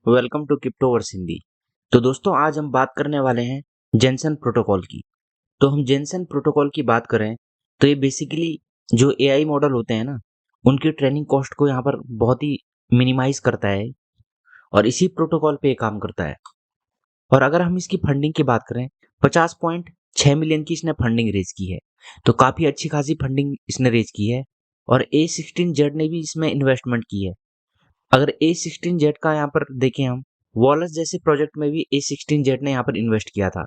Welcome to क्रिप्टोवर्स Hindi. तो दोस्तों आज हम बात करने वाले हैं जेनसन प्रोटोकॉल की। तो हम जेनसन प्रोटोकॉल की बात करें तो ये बेसिकली जो एआई मॉडल होते हैं ना, उनकी ट्रेनिंग कॉस्ट को यहाँ पर बहुत ही मिनिमाइज करता है और इसी प्रोटोकॉल पे ये काम करता है। और अगर हम इसकी फंडिंग की बात करें, 50.6 मिलियन की इसने फंडिंग रेज की है। तो काफी अच्छी खासी फंडिंग इसने रेज की है। और A16Z ने भी इसमें इन्वेस्टमेंट की है। अगर A16Z का यहाँ पर देखें हम, वॉलस जैसे प्रोजेक्ट में भी A16Z ने यहाँ पर इन्वेस्ट किया था।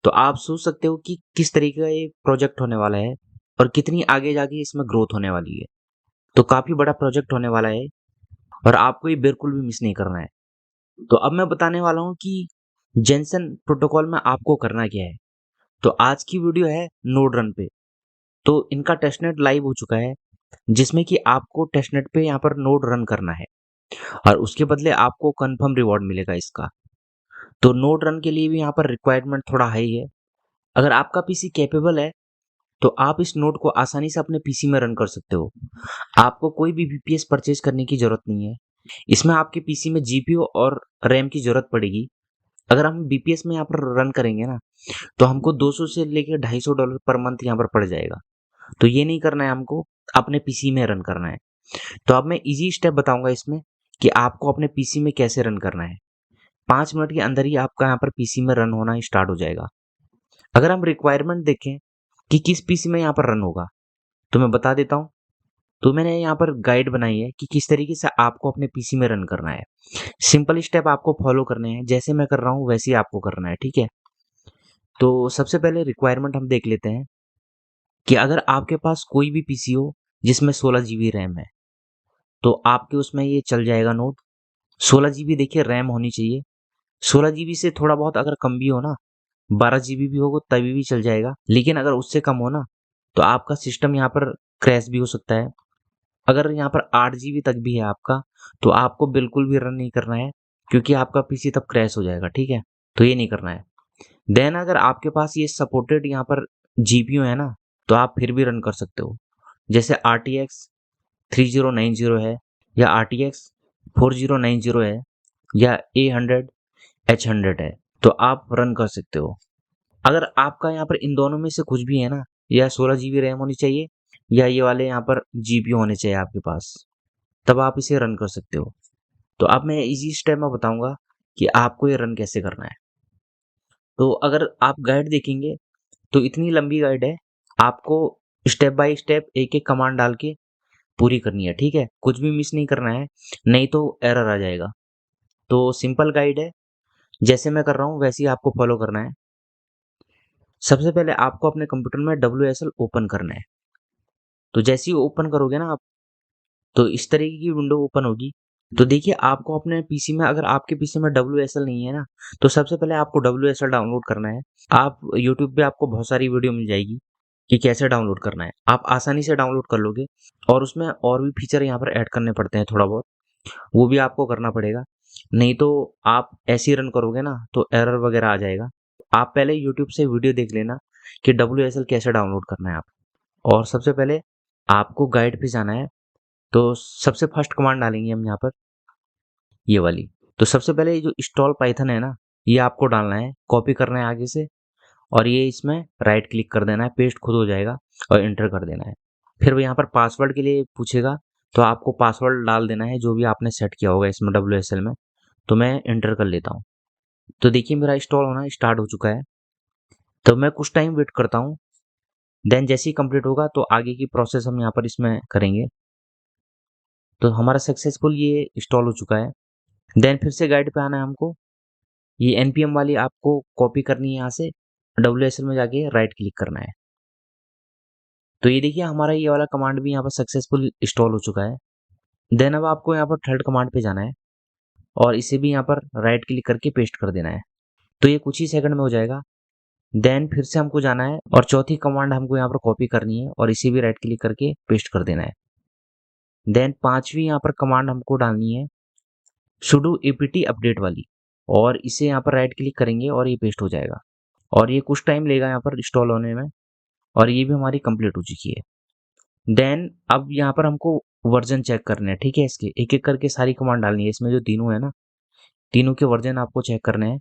तो आप सोच सकते हो कि किस तरीके का ये प्रोजेक्ट होने वाला है और कितनी आगे जाके इसमें ग्रोथ होने वाली है। तो काफी बड़ा प्रोजेक्ट होने वाला है और आपको ये बिल्कुल भी मिस नहीं करना है। तो अब मैं बताने वाला हूँ कि जेनसन प्रोटोकॉल में आपको करना क्या है। तो आज की वीडियो है नोड रन पे। तो इनका टेस्टनेट लाइव हो चुका है, जिसमें कि आपको टेस्टनेट पे यहाँ पर नोड रन करना है और उसके बदले आपको कंफर्म रिवॉर्ड मिलेगा इसका। तो नोड रन के लिए भी यहाँ पर रिक्वायरमेंट थोड़ा हाई है। अगर आपका पीसी कैपेबल है तो आप इस नोड को आसानी से अपने पीसी में रन कर सकते हो। आपको कोई भी वीपीएस परचेज करने की जरूरत नहीं है। इसमें आपके पीसी में जीपीयू और रैम की जरूरत पड़ेगी। अगर हम बीपीएस में यहाँ पर रन करेंगे ना, तो हमको 200 से लेकर $250 पर मंथ यहाँ पर पड़ जाएगा। तो ये नहीं करना है हमको, अपने पीसी में रन करना है। तो अब मैं इजी स्टेप बताऊंगा इसमें कि आपको अपने पीसी में कैसे रन करना है। 5 मिनट के अंदर ही आपका यहाँ पर पीसी में रन होना स्टार्ट हो जाएगा। अगर हम रिक्वायरमेंट देखें कि किस पीसी में यहाँ पर रन होगा, तो मैं बता देता हूँ। तो मैंने यहाँ पर गाइड बनाई है कि किस तरीके से आपको अपने पीसी में रन करना है। सिंपल स्टेप आपको फॉलो करने हैं, जैसे मैं कर रहा हूँ वैसे ही आपको करना है, ठीक है। तो सबसे पहले रिक्वायरमेंट हम देख लेते हैं कि अगर आपके पास कोई भी पीसी हो जिसमें 16 GB रैम है, तो आपके उसमें ये चल जाएगा नोड। 16 GB देखिए रैम होनी चाहिए। 16 GB से थोड़ा बहुत अगर कम भी हो ना, 12 GB भी होगा तभी भी चल जाएगा। लेकिन अगर उससे कम हो ना, तो आपका सिस्टम यहाँ पर क्रैश भी हो सकता है। अगर यहाँ पर 8 GB तक भी है आपका, तो आपको बिल्कुल भी रन नहीं करना है, क्योंकि आपका पीसी तब क्रैश हो जाएगा, ठीक है। तो ये नहीं करना है। देन अगर आपके पास ये सपोर्टेड यहाँ पर जीपीयू है ना, तो आप फिर भी रन कर सकते हो। जैसे RTX 3090 है, या RTX 4090 है, या A100 H100 है, तो आप रन कर सकते हो। अगर आपका यहाँ पर इन दोनों में से कुछ भी है ना, या 16 GB रैम होनी चाहिए, या ये वाले यहाँ पर जीपीयू होने चाहिए आपके पास, तब आप इसे रन कर सकते हो। तो अब मैं इजी स्टेप में बताऊंगा कि आपको ये रन कैसे करना है। तो अगर आप गाइड देखेंगे तो इतनी लंबी गाइड है, आपको स्टेप बाय स्टेप एक एक कमांड डाल के पूरी करनी है, ठीक है। कुछ भी मिस नहीं करना है, नहीं तो एरर आ जाएगा। तो सिंपल गाइड है, जैसे मैं कर रहा हूँ वैसे ही आपको फॉलो करना है। सबसे पहले आपको अपने कंप्यूटर में WSL ओपन करना है। तो जैसे ही ओपन करोगे ना आप, तो इस तरीके की विंडो ओपन होगी। तो देखिए आपको अपने पीसी में, अगर आपके पीसी में WSL नहीं है ना, तो सबसे पहले आपको WSL डाउनलोड करना है। आप यूट्यूब पे आपको बहुत सारी वीडियो मिल जाएगी कि कैसे डाउनलोड करना है। आप आसानी से डाउनलोड कर लोगे। और उसमें और भी फीचर यहाँ पर ऐड करने पड़ते हैं थोड़ा बहुत, वो भी आपको करना पड़ेगा। नहीं तो आप ऐसे ही रन करोगे ना, तो एरर वगैरह आ जाएगा। आप पहले यूट्यूब से वीडियो देख लेना कि WSL कैसे डाउनलोड करना है आप। और सबसे पहले आपको गाइड पे जाना है। तो सबसे फर्स्ट कमांड डालेंगे हम यहाँ पर, ये वाली। तो सबसे पहले ये जो इंस्टॉल पाइथन है ना, ये आपको डालना है, कॉपी करना है आगे से, और ये इसमें राइट क्लिक कर देना है, पेस्ट खुद हो जाएगा, और एंटर कर देना है। फिर वो यहाँ पर पासवर्ड के लिए पूछेगा, तो आपको पासवर्ड डाल देना है जो भी आपने सेट किया होगा इसमें WSL में। तो मैं एंटर कर लेता हूँ। तो देखिए मेरा इंस्टॉल होना स्टार्ट हो चुका है। तो मैं कुछ टाइम वेट करता हूँ। देन जैसे ही कंप्लीट होगा तो आगे की प्रोसेस हम यहाँ पर इसमें करेंगे। तो हमारा सक्सेसफुल ये इंस्टॉल हो चुका है। देन फिर से गाइड पे आना है हमको। ये एनपीएम वाली आपको कॉपी करनी है, यहाँ से WSL में जाके राइट क्लिक करना है। तो ये देखिए हमारा ये वाला कमांड भी यहाँ पर सक्सेसफुल इंस्टॉल हो चुका है। देन अब आपको यहाँ पर थर्ड कमांड पे जाना है और इसे भी यहाँ पर राइट क्लिक करके पेस्ट कर देना है। तो ये कुछ ही सेकंड में हो जाएगा। देन फिर से हमको जाना है और चौथी कमांड हमको यहाँ पर कॉपी करनी है और इसे भी राइट क्लिक करके पेस्ट कर देना है। देन पांचवी यहाँ पर कमांड हमको डालनी है sudo apt अपडेट वाली, और इसे यहाँ पर राइट क्लिक करेंगे और ये पेस्ट हो जाएगा। और ये कुछ टाइम लेगा यहाँ पर इंस्टॉल होने में, और ये भी हमारी कंप्लीट हो चुकी है। देन अब यहाँ पर हमको वर्जन चेक करना है, ठीक है। इसके एक एक करके सारी कमांड डालनी है, इसमें जो तीनों है ना, तीनों के वर्जन आपको चेक करने हैं,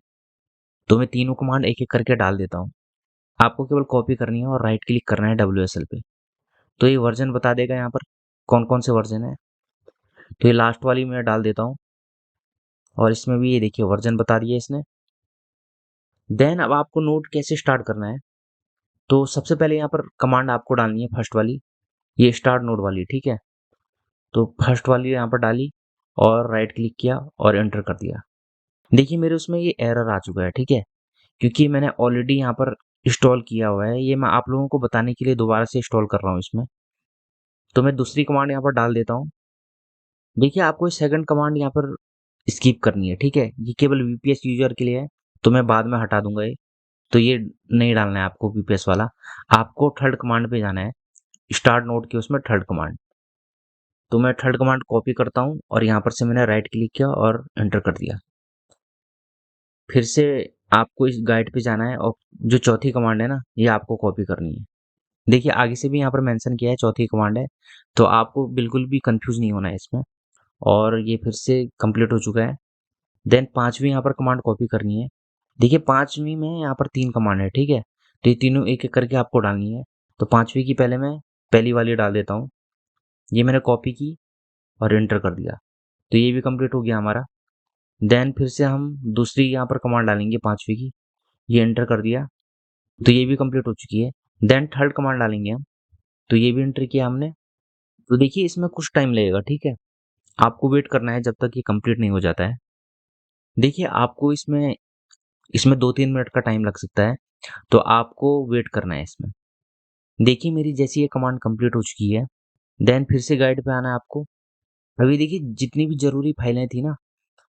तो मैं तीनों कमांड एक एक करके डाल देता हूँ। आपको केवल कॉपी करनी है और राइट क्लिक करना है WSL पे, तो ये वर्जन बता देगा यहाँ पर कौन कौन से वर्जन है। तो ये लास्ट वाली मैं डाल देता हूँ और इसमें भी ये देखिए वर्जन बता दिया इसने। देन अब आपको नोट कैसे स्टार्ट करना है, तो सबसे पहले यहाँ पर कमांड आपको डालनी है फर्स्ट वाली, ये स्टार्ट नोड वाली, ठीक है। तो फर्स्ट वाली यहाँ पर डाली और राइट क्लिक किया और एंटर कर दिया। देखिए मेरे उसमें ये एरर आ चुका है, ठीक है, क्योंकि मैंने ऑलरेडी यहाँ पर इंस्टॉल किया हुआ है। ये मैं आप लोगों को बताने के लिए दोबारा से इंस्टॉल कर रहा हूँ इसमें। तो मैं दूसरी कमांड यहाँ पर डाल देता हूँ। देखिए आपको सेकंड कमांड यहाँ पर स्किप करनी है, ठीक है, ये केवल VPS यूजर के लिए है, तो मैं बाद में हटा दूंगा ये। तो ये नहीं डालना है आपको VPS वाला, आपको थर्ड कमांड पे जाना है, स्टार्ट नोड के उसमें थर्ड कमांड। तो मैं थर्ड कमांड कॉपी करता हूँ और यहाँ पर से मैंने राइट क्लिक किया और एंटर कर दिया। फिर से आपको इस गाइड पे जाना है और जो चौथी कमांड है ना, ये आपको कॉपी करनी है। देखिए आगे से भी यहाँ पर मेंशन किया है चौथी कमांड है, तो आपको बिल्कुल भी कंफ्यूज नहीं होना है इसमें। और ये फिर से कंप्लीट हो चुका है। देन पांचवी यहाँ पर कमांड कॉपी करनी है। देखिए पांचवी में यहाँ पर 3 कमांड है, ठीक है, तो ये तीनों एक एक करके आपको डालनी है। तो पांचवी की पहले मैं पहली वाली डाल देता हूँ, ये मैंने कॉपी की और एंटर कर दिया, तो ये भी कंप्लीट हो गया हमारा। देन फिर से हम दूसरी यहाँ पर कमांड डालेंगे पांचवी की, ये एंटर कर दिया, तो ये भी कंप्लीट हो चुकी है। देन थर्ड कमांड डालेंगे हम, तो ये भी एंटर किया हमने। तो देखिए इसमें कुछ टाइम लगेगा, ठीक है, आपको वेट करना है जब तक ये कंप्लीट नहीं हो जाता है। देखिए आपको इसमें इसमें 2-3 मिनट का टाइम लग सकता है, तो आपको वेट करना है इसमें। देखिए मेरी जैसी ये कमांड कंप्लीट हो चुकी है, देन फिर से गाइड पे आना है आपको। अभी देखिए जितनी भी जरूरी फाइलें थी ना,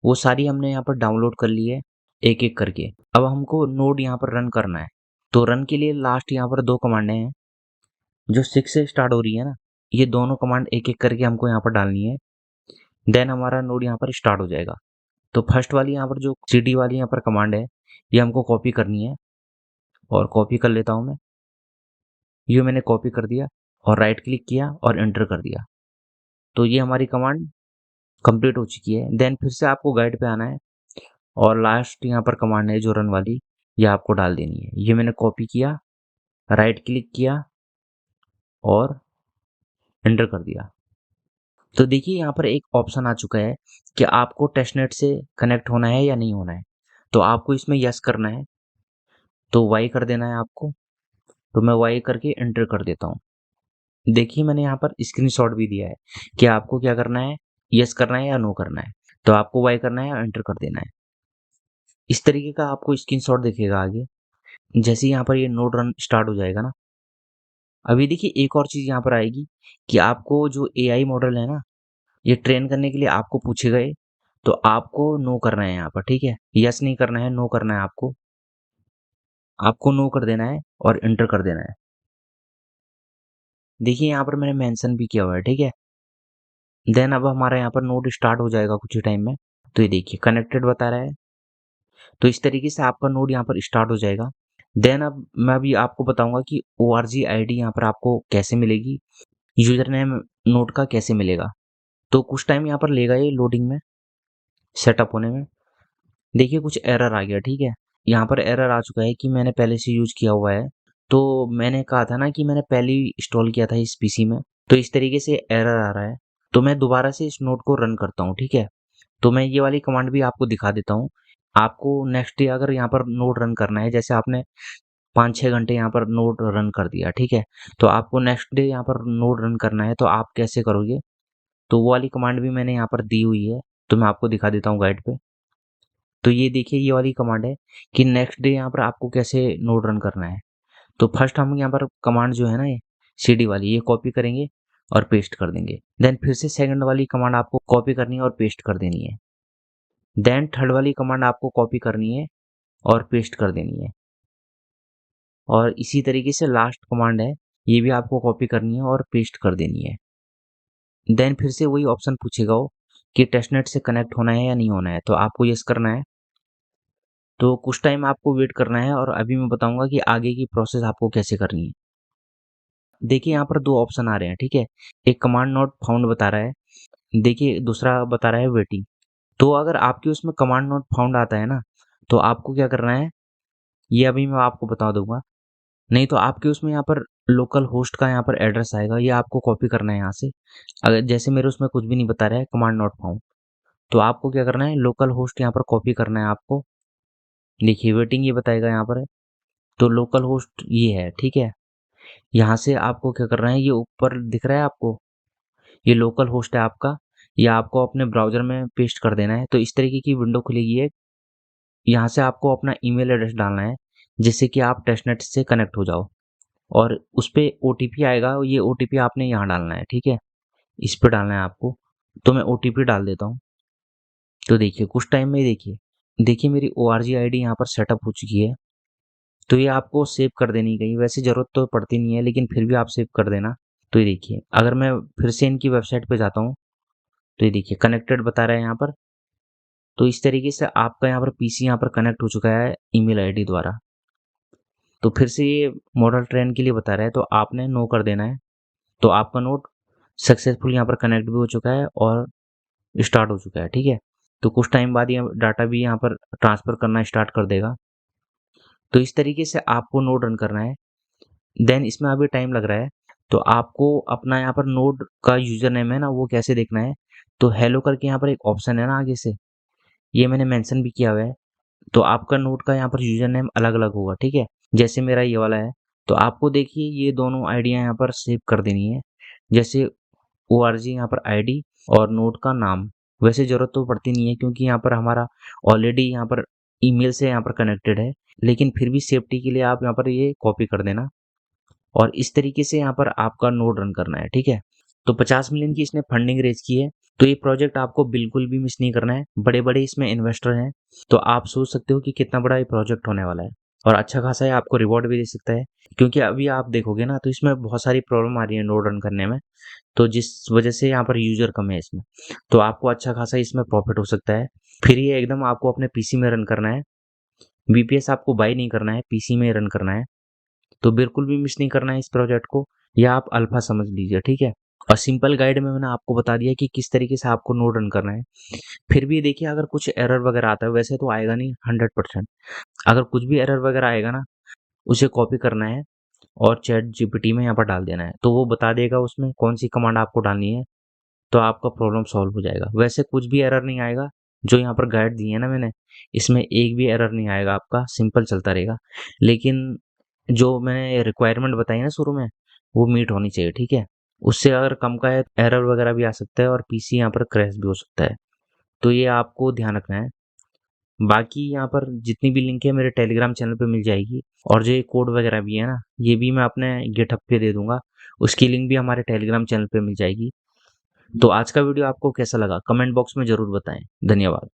वो सारी हमने यहाँ पर डाउनलोड कर ली है एक एक करके। अब हमको नोड यहाँ पर रन करना है, तो रन के लिए लास्ट यहाँ पर 2 कमांडें हैं जो 6 से स्टार्ट हो रही है ना, ये दोनों कमांड एक एक करके हमको यहाँ पर डालनी है। देन हमारा नोड यहाँ पर स्टार्ट हो जाएगा। तो फर्स्ट वाली यहाँ पर जो CD वाली यहाँ पर कमांड है, ये हमको कॉपी करनी है और कॉपी कर लेता हूँ मैं। ये मैंने कॉपी कर दिया और राइट क्लिक किया और एंटर कर दिया, तो ये हमारी कमांड कंप्लीट हो चुकी है। देन फिर से आपको गाइड पे आना है और लास्ट यहाँ पर कमांड है जो रन वाली, ये आपको डाल देनी है। ये मैंने कॉपी किया, राइट क्लिक किया और एंटर कर दिया। तो देखिए यहाँ पर एक ऑप्शन आ चुका है कि आपको टेस्टनेट से कनेक्ट होना है या नहीं होना है, तो आपको इसमें यस करना है, तो वाई कर देना है आपको। तो मैं वाई करके एंटर कर देता हूँ। देखिए मैंने यहाँ पर स्क्रीनशॉट भी दिया है कि आपको क्या करना है, यस करना है या नो करना है। तो आपको वाई करना है या एंटर कर देना है। इस तरीके का आपको स्क्रीनशॉट दिखेगा आगे जैसे ही यहाँ पर ये नोड रन स्टार्ट हो जाएगा ना। अभी देखिए एक और चीज़ यहाँ पर आएगी कि आपको जो AI मॉडल है ना, ये ट्रेन करने के लिए आपको पूछेगा ये, तो आपको नो करना है यहाँ पर, ठीक है, यस नहीं करना है, नो करना है आपको। आपको नो कर देना है और एंटर कर देना है। देखिए यहाँ पर मैंने मेंशन भी किया हुआ है, ठीक है। देन अब हमारा यहाँ पर नोड स्टार्ट हो जाएगा कुछ ही टाइम में। तो ये देखिए कनेक्टेड बता रहा है। तो इस तरीके से आपका नोड यहाँ पर स्टार्ट हो जाएगा। देन अब मैं अभी आपको बताऊंगा कि ORG ID यहाँ पर आपको कैसे मिलेगी, यूजर नेम नोड का कैसे मिलेगा। तो कुछ टाइम यहाँ पर लेगा ये लोडिंग में, सेटअप होने में। देखिए कुछ एरर आ गया, ठीक है, यहाँ पर एरर आ चुका है कि मैंने पहले से यूज किया हुआ है। तो मैंने कहा था ना कि मैंने पहले ही इंस्टॉल किया था इस PC में, तो इस तरीके से एरर आ रहा है। तो मैं दोबारा से इस नोड को रन करता हूँ, ठीक है। तो मैं ये वाली कमांड भी आपको दिखा देता हूँ। आपको नेक्स्ट डे अगर यहाँ पर नोड रन करना है, जैसे आपने 5-6 घंटे यहाँ पर नोड रन कर दिया, ठीक है, तो आपको नेक्स्ट डे यहाँ पर नोड रन करना है, तो आप कैसे करोगे, तो वो वाली कमांड भी मैंने यहाँ पर दी हुई है, तो मैं आपको दिखा देता हूँ गाइड पे। तो ये देखिए ये वाली कमांड है कि नेक्स्ट डे यहाँ पर आपको कैसे नोड रन करना है। तो फर्स्ट हम यहाँ पर कमांड जो है ना, ये CD वाली, ये कॉपी करेंगे और पेस्ट कर देंगे। देन फिर से सेकंड वाली कमांड आपको कॉपी करनी है और पेस्ट कर देनी है। देन थर्ड वाली कमांड आपको कॉपी करनी है और पेस्ट कर देनी है। और इसी तरीके से लास्ट कमांड है, ये भी आपको कॉपी करनी है और पेस्ट कर देनी है। देन फिर से वही ऑप्शन पूछेगा वो कि टेस्टनेट से कनेक्ट होना है या नहीं होना है, तो आपको यस करना है। तो कुछ टाइम आपको वेट करना है और अभी मैं बताऊंगा कि आगे की प्रोसेस आपको कैसे करनी है। देखिए यहाँ पर 2 ऑप्शन आ रहे हैं, ठीक है, एक कमांड नॉट फाउंड बता रहा है, देखिए दूसरा बता रहा है वेटिंग। तो अगर आपके उसमें कमांड नॉट फाउंड आता है ना, तो आपको क्या करना है, ये अभी मैं आपको बता दूंगा। नहीं तो आपके उसमें यहाँ पर लोकल होस्ट का यहाँ पर एड्रेस आएगा, ये आपको कॉपी करना है यहाँ से। अगर जैसे मेरे उसमें कुछ भी नहीं बता रहा है कमांड नॉट फाउंड, तो आपको क्या करना है, लोकल होस्ट यहाँ पर कॉपी करना है आपको। देखिए वेटिंग ये बताएगा यहाँ पर है, तो लोकल होस्ट ये है, ठीक है। यहाँ से आपको क्या करना है, ये ऊपर दिख रहा है आपको, ये लोकल होस्ट है आपका, या आपको अपने ब्राउजर में पेस्ट कर देना है। तो इस तरीके की विंडो खुलेगी एक, यहाँ से आपको अपना ईमेल एड्रेस डालना है जिससे कि आप टेस्टनेट से कनेक्ट हो जाओ, और उस पर OTP आएगा, ये OTP आपने यहाँ डालना है, ठीक है, इस पे डालना है आपको। तो मैं OTP डाल देता हूँ। तो देखिए कुछ टाइम में ही देखिए देखिए मेरी ORG ID यहाँ पर सेटअप हो चुकी है। तो ये आपको सेव कर देनी कहीं, वैसे ज़रूरत तो पड़ती नहीं है लेकिन फिर भी आप सेव कर देना। तो ये देखिए अगर मैं फिर से इनकी वेबसाइट पे जाता हूँ, तो ये देखिए कनेक्टेड बता रहा है यहाँ पर। तो इस तरीके से आपका यहाँ पर PC यहाँ पर कनेक्ट हो चुका है ईमेल आईडी द्वारा। तो फिर से ये मॉडल ट्रेन के लिए बता रहा है, तो आपने नो कर देना है। तो आपका नोड सक्सेसफुल यहाँ पर कनेक्ट भी हो चुका है और स्टार्ट हो चुका है, ठीक है। तो कुछ टाइम बाद ये डाटा भी यहाँ पर ट्रांसफ़र करना स्टार्ट कर देगा। तो इस तरीके से आपको नोड रन करना है। देन इसमें अभी टाइम लग रहा है, तो आपको अपना यहाँ पर नोड का यूज़र नेम है ना, वो कैसे देखना है। तो हेलो करके यहाँ पर एक ऑप्शन है ना आगे से, ये मैंने मेंशन भी किया हुआ है। तो आपका नोड का यहाँ पर यूज़र नेम अलग अलग होगा, ठीक है। जैसे मेरा ये वाला है, तो आपको देखिए ये दोनों आइडियाँ यहाँ पर सेव कर देनी है, जैसे ORG यहाँ पर ID और नोड का नाम। वैसे ज़रूरत तो पड़ती नहीं है क्योंकि यहाँ पर हमारा ऑलरेडी यहाँ पर ईमेल से यहाँ पर कनेक्टेड है, लेकिन फिर भी सेफ्टी के लिए आप यहाँ पर ये कॉपी कर देना, और इस तरीके से यहाँ पर आपका नोड रन करना है, ठीक है। तो 50 मिलियन की इसने फंडिंग रेज की है, तो ये प्रोजेक्ट आपको बिल्कुल भी मिस नहीं करना है। बड़े बड़े इसमें इन्वेस्टर हैं, तो आप सोच सकते हो कि कितना बड़ा ये प्रोजेक्ट होने वाला है, और अच्छा खासा है, आपको रिवॉर्ड भी दे सकता है। क्योंकि अभी आप देखोगे ना, तो इसमें बहुत सारी प्रॉब्लम आ रही है नोड रन करने में, तो जिस वजह से यहाँ पर यूजर कम है इसमें, तो आपको अच्छा खासा इसमें प्रॉफिट हो सकता है। फिर ये एकदम आपको अपने PC में रन करना है, VPS आपको बाय नहीं करना है, PC में रन करना है। तो बिल्कुल भी मिस नहीं करना है इस प्रोजेक्ट को, या आप अल्फा समझ लीजिए, ठीक है। और सिंपल गाइड में मैंने आपको बता दिया कि किस तरीके से आपको नोड रन करना है। फिर भी देखिए अगर कुछ एरर वगैरह आता है, वैसे तो आएगा नहीं 100%, अगर कुछ भी एरर वगैरह आएगा ना, उसे कॉपी करना है और चैट GPT में यहाँ पर डाल देना है, तो वो बता देगा उसमें कौन सी कमांड आपको डालनी है, तो आपका प्रॉब्लम सॉल्व हो जाएगा। वैसे कुछ भी एरर नहीं आएगा, जो यहाँ पर गाइड दी है ना मैंने, इसमें एक भी एरर नहीं आएगा आपका, सिंपल चलता रहेगा। लेकिन जो मैंने रिक्वायरमेंट बताई ना शुरू में, वो मीट होनी चाहिए, ठीक है। उससे अगर कम का है, एरर वगैरह भी आ सकता है और PC यहाँ पर क्रैश भी हो सकता है, तो ये आपको ध्यान रखना है। बाकी यहाँ पर जितनी भी लिंक है मेरे टेलीग्राम चैनल पे मिल जाएगी, और जो ये कोड वगैरह भी है ना, ये भी मैं अपने गिटहब पे दे दूंगा, उसकी लिंक भी हमारे टेलीग्राम चैनल पे मिल जाएगी। तो आज का वीडियो आपको कैसा लगा कमेंट बॉक्स में ज़रूर बताएं। धन्यवाद।